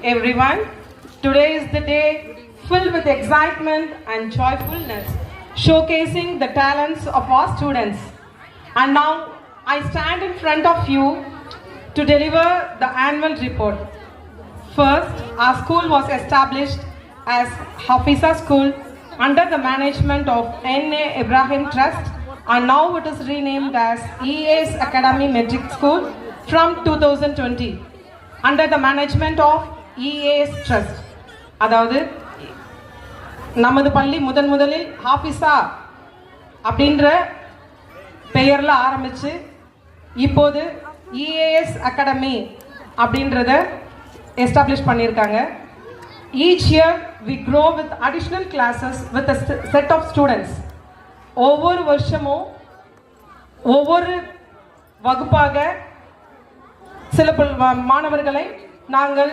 everyone. Today is the day filled with excitement and joyfulness, showcasing the talents of our students. And now I stand in front of you to deliver the annual report. First, our school was established as Hafiza School under the management of N.A. Ibrahim Trust, and now it is renamed as EAS Academy Metric School from 2020 under the management of EAS Trust. அதாவது நமது பள்ளி முதலில் ஹாஃபிஸா அப்படின்ற பெயரில் ஆரம்பித்து இப்போது EAS academy அப்படின்றத establish பண்ணியிருக்காங்க. Each year we grow with additional classes with a set of students. ஒவ்வொரு வருஷமும் ஒவ்வொரு வகுப்பாக சில மாணவர்களை நாங்கள்